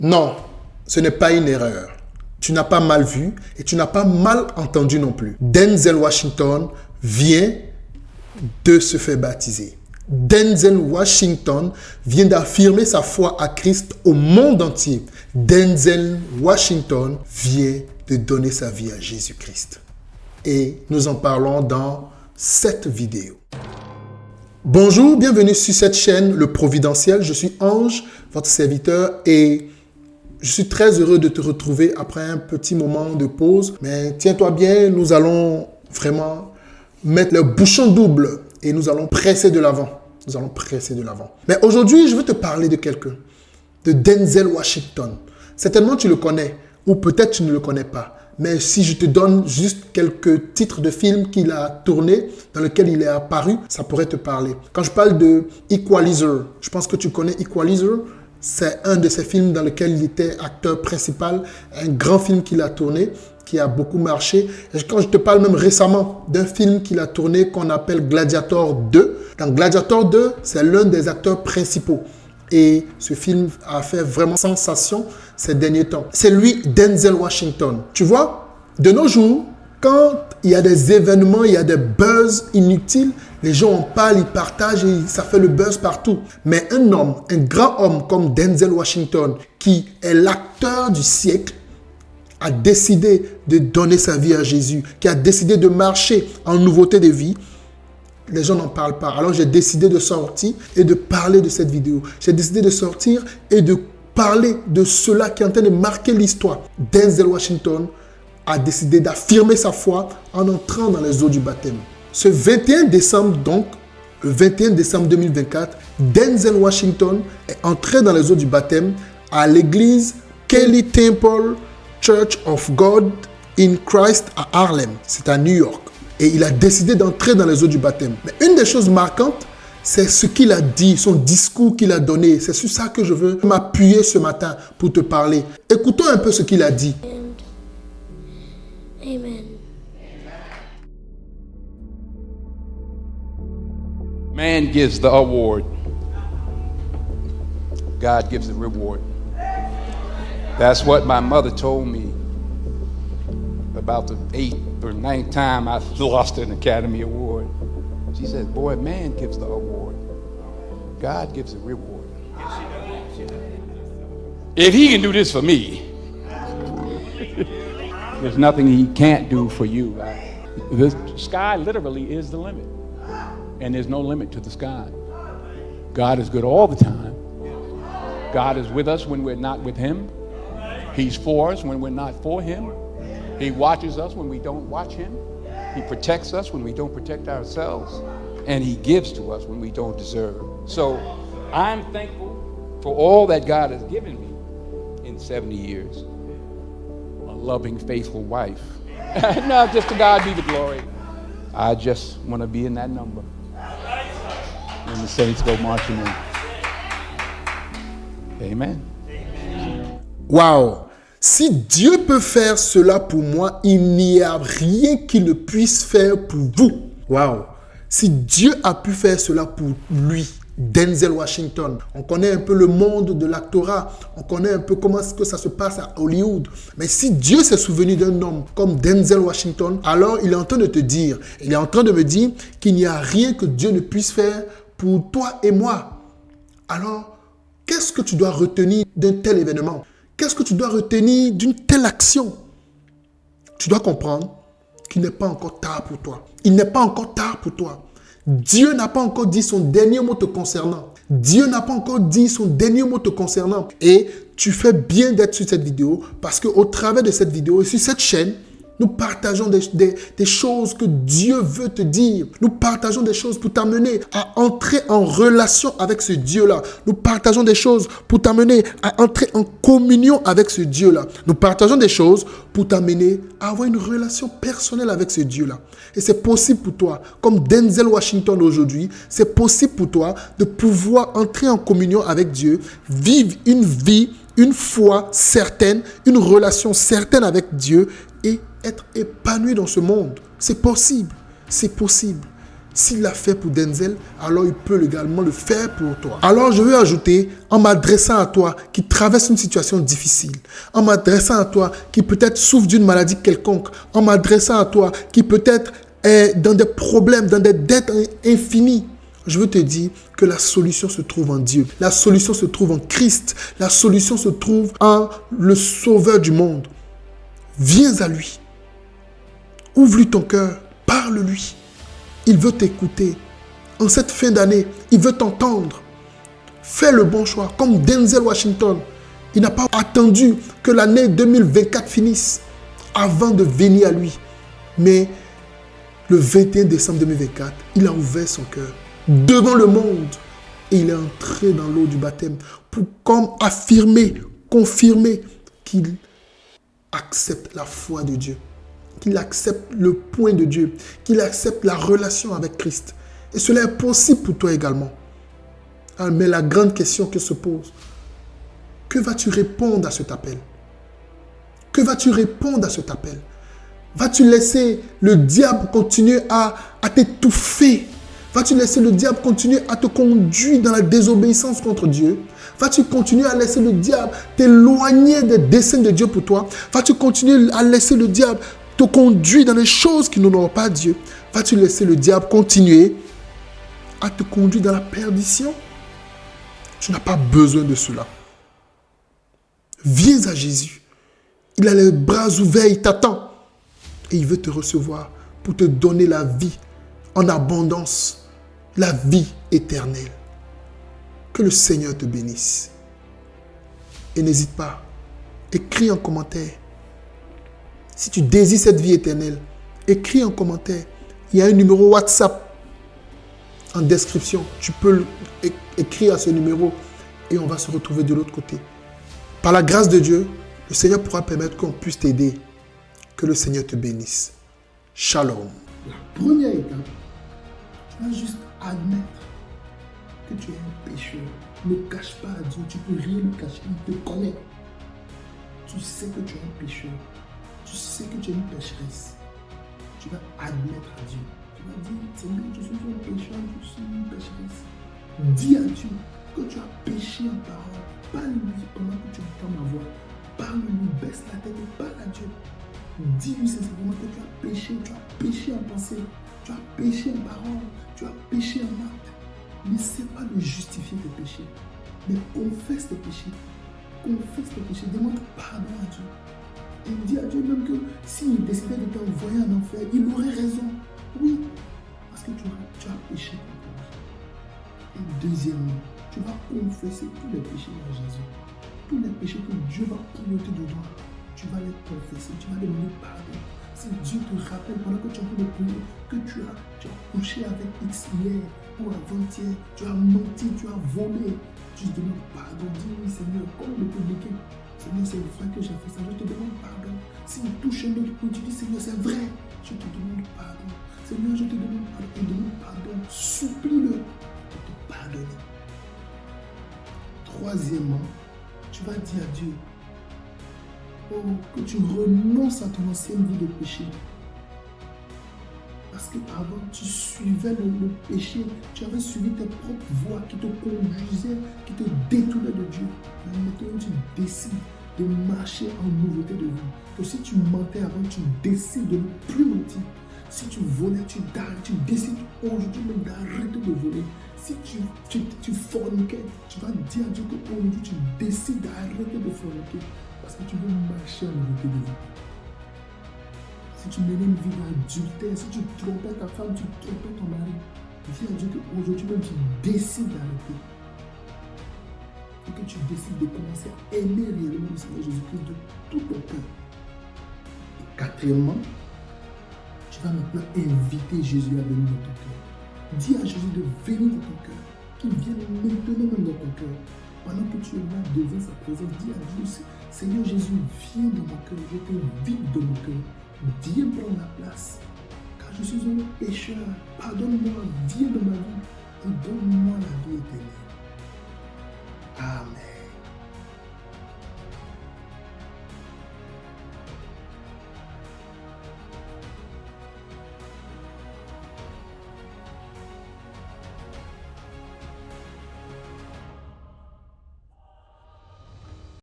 Non, ce n'est pas une erreur. Tu n'as pas mal vu et tu n'as pas mal entendu non plus. Denzel Washington vient de se faire baptiser. Denzel Washington vient d'affirmer sa foi à Christ au monde entier. Denzel Washington vient de donner sa vie à Jésus-Christ. Et nous en parlons dans cette vidéo. Bonjour, bienvenue sur cette chaîne, Le Providentiel. Je suis Ange, votre serviteur, et je suis très heureux de te retrouver après un petit moment de pause. Mais tiens-toi bien, nous allons vraiment mettre le bouchon double et nous allons presser de l'avant. Nous allons presser de l'avant. Mais aujourd'hui, je veux te parler de quelqu'un, de Denzel Washington. Certainement, tu le connais, ou peut-être tu ne le connais pas. Mais si je te donne juste quelques titres de films qu'il a tournés, dans lesquels il est apparu, ça pourrait te parler. Quand je parle de Equalizer, je pense que tu connais Equalizer. C'est un de ces films dans lesquels il était acteur principal, un grand film qu'il a tourné, qui a beaucoup marché. Et quand je te parle même récemment d'un film qu'il a tourné qu'on appelle Gladiator 2, dans Gladiator 2, c'est l'un des acteurs principaux. Et ce film a fait vraiment sensation ces derniers temps. C'est lui, Denzel Washington. Tu vois, de nos jours, quand il y a des événements, il y a des buzz inutiles, les gens en parlent, ils partagent et ça fait le buzz partout. Mais un homme, un grand homme comme Denzel Washington, qui est l'acteur du siècle, a décidé de donner sa vie à Jésus, qui a décidé de marcher en nouveauté de vie. Les gens n'en parlent pas. Alors j'ai décidé de sortir et de parler de cette vidéo. J'ai décidé de sortir et de parler de cela qui est en train de marquer l'histoire. Denzel Washington a décidé d'affirmer sa foi en entrant dans les eaux du baptême. Ce 21 décembre donc, le 21 décembre 2024, Denzel Washington est entré dans les eaux du baptême à l'église Kelly Temple Church of God in Christ à Harlem. C'est à New York. Et il a décidé d'entrer dans les eaux du baptême. Mais une des choses marquantes, c'est ce qu'il a dit, son discours qu'il a donné. C'est sur ça que je veux m'appuyer ce matin pour te parler. Écoutons un peu ce qu'il a dit. Amen. Man gives the award. God gives the reward. That's what my mother told me about the 8th or 9th time I lost an Academy Award. She said, boy, man gives the award. God gives the reward. If he can do this for me, there's nothing he can't do for you. The sky literally is the limit. And there's no limit to the sky. God is good all the time. God is with us when we're not with him. He's for us when we're not for him. He watches us when we don't watch him. He protects us when we don't protect ourselves. And he gives to us when we don't deserve. So I'm thankful for all that God has given me in 70 years. A loving, faithful wife. No, just to God be the glory. I just want to be in that number. When the saints go marching in. Amen. Waouh! Si Dieu peut faire cela pour moi, il n'y a rien qu'il ne puisse faire pour vous. Waouh! Si Dieu a pu faire cela pour lui, Denzel Washington, on connaît un peu le monde de l'actorat, on connaît un peu comment est-ce que ça se passe à Hollywood. Mais si Dieu s'est souvenu d'un homme comme Denzel Washington, alors il est en train de te dire, il est en train de me dire qu'il n'y a rien que Dieu ne puisse faire pour toi et moi. Alors, qu'est-ce que tu dois retenir d'un tel événement? Qu'est-ce que tu dois retenir d'une telle action? Tu dois comprendre qu'il n'est pas encore tard pour toi. Il n'est pas encore tard pour toi. Dieu n'a pas encore dit son dernier mot te concernant. Dieu n'a pas encore dit son dernier mot te concernant. Et tu fais bien d'être sur cette vidéo parce qu'au travers de cette vidéo et sur cette chaîne, nous partageons des choses que Dieu veut te dire. Nous partageons des choses pour t'amener à entrer en relation avec ce Dieu-là. Nous partageons des choses pour t'amener à entrer en communion avec ce Dieu-là. Nous partageons des choses pour t'amener à avoir une relation personnelle avec ce Dieu-là. Et c'est possible pour toi, comme Denzel Washington aujourd'hui, c'est possible pour toi de pouvoir entrer en communion avec Dieu, vivre une vie, une foi certaine, une relation certaine avec Dieu et être épanoui dans ce monde. C'est possible. C'est possible. S'il l'a fait pour Denzel, alors il peut également le faire pour toi. Alors je veux ajouter, en m'adressant à toi qui traverse une situation difficile, en m'adressant à toi qui peut-être souffre d'une maladie quelconque, en m'adressant à toi qui peut-être est dans des problèmes, dans des dettes infinies, je veux te dire que la solution se trouve en Dieu. La solution se trouve en Christ. La solution se trouve en le Sauveur du monde. Viens à lui. Ouvre-lui ton cœur. Parle-lui. Il veut t'écouter. En cette fin d'année, il veut t'entendre. Fais le bon choix. Comme Denzel Washington. Il n'a pas attendu que l'année 2024 finisse avant de venir à lui. Mais le 21 décembre 2024, il a ouvert son cœur devant le monde et il est entré dans l'eau du baptême pour comme affirmer, confirmer qu'il accepte la foi de Dieu, qu'il accepte le point de Dieu, qu'il accepte la relation avec Christ. Et cela est possible pour toi également. Mais la grande question que se pose, que vas-tu répondre à cet appel? Que vas-tu répondre à cet appel? Vas-tu laisser le diable continuer à t'étouffer? Vas-tu laisser le diable continuer à te conduire dans la désobéissance contre Dieu? Vas-tu continuer à laisser le diable t'éloigner des desseins de Dieu pour toi? Vas-tu continuer à laisser le diable te conduire dans les choses qui n'honorent pas Dieu? Vas-tu laisser le diable continuer à te conduire dans la perdition? Tu n'as pas besoin de cela. Viens à Jésus. Il a les bras ouverts, il t'attend. Et il veut te recevoir pour te donner la vie en abondance. La vie éternelle. Que le Seigneur te bénisse. Et n'hésite pas, écris en commentaire. Si tu désires cette vie éternelle, écris en commentaire. Il y a un numéro WhatsApp en description. Tu peux écrire à ce numéro et on va se retrouver de l'autre côté. Par la grâce de Dieu, le Seigneur pourra permettre qu'on puisse t'aider. Que le Seigneur te bénisse. Shalom. La première étape, tu vas juste admettre que tu es un pécheur. Ne cache pas à Dieu, tu ne peux rien lui cacher, il te connaît. Tu sais que tu es un pécheur. Tu sais que tu es une pécheresse. Tu vas admettre à Dieu. Tu vas dire, Seigneur, je suis un pécheur, je suis une pécheresse. Dis à Dieu que tu as péché en parole. Parle-lui pendant que tu entends ma voix. Parle-lui, baisse la tête et parle à Dieu. Dis-lui sincèrement que tu as péché en pensée, tu as péché en parole, tu as péché en acte. N'essaie pas de justifier tes péchés, mais confesse tes péchés. Confesse tes péchés, demande pardon à Dieu. Et dis à Dieu même que s'il décidait de t'envoyer en enfer, il aurait raison. Oui, parce que tu as péché contre lui. Et deuxièmement, tu vas confesser tous les péchés de Jésus. Tous les péchés que Dieu va pointer dedans. Tu vas les confesser, tu vas demander pardon. Si Dieu te rappelle pendant que tu es en train de prier que tu as couché avec X hier ou avant-hier, tu as menti, tu as volé, tu te demandes pardon. Dis-lui, Seigneur, comme le publicain, Seigneur, c'est vrai que j'ai fait ça, je te demande pardon. S'il touche un autre point, tu dis, Seigneur, c'est vrai, je te demande pardon. Seigneur, je te demande pardon, et demande pardon, supplie-le de te pardonner. Troisièmement, tu vas dire à Dieu, que tu renonces à ton ancienne vie de péché. Parce qu'avant, tu suivais le péché, tu avais suivi tes propres voies qui te conduisaient, qui te détournaient de Dieu. Mais maintenant, tu décides de marcher en nouveauté de vie. Que si tu mentais avant, tu décides de ne plus mentir. Si tu volais, tu décides aujourd'hui même d'arrêter de voler. Si tu forniquais, tu vas dire à Dieu qu'aujourd'hui, tu décides d'arrêter de forniquer. Parce que tu veux marcher en nouveauté de vie. Si tu menais une vie d'adultère, si tu trompais ta femme, tu trompais ton mari, dis à Dieu qu'aujourd'hui même tu décides d'arrêter. Et que tu décides de commencer à aimer réellement le Seigneur Jésus-Christ de tout ton cœur. Et quatrièmement, tu vas maintenant inviter Jésus à venir dans ton cœur. Dis à Jésus de venir dans ton cœur, qu'il vienne maintenant même dans ton cœur. Pendant que tu es là devant sa présence, dis à Dieu, Seigneur Jésus, viens dans mon cœur, je t'invite dans mon cœur. Viens prendre la place, car je suis un pécheur. Pardonne-moi, viens dans ma vie et donne-moi la vie éternelle. Amen.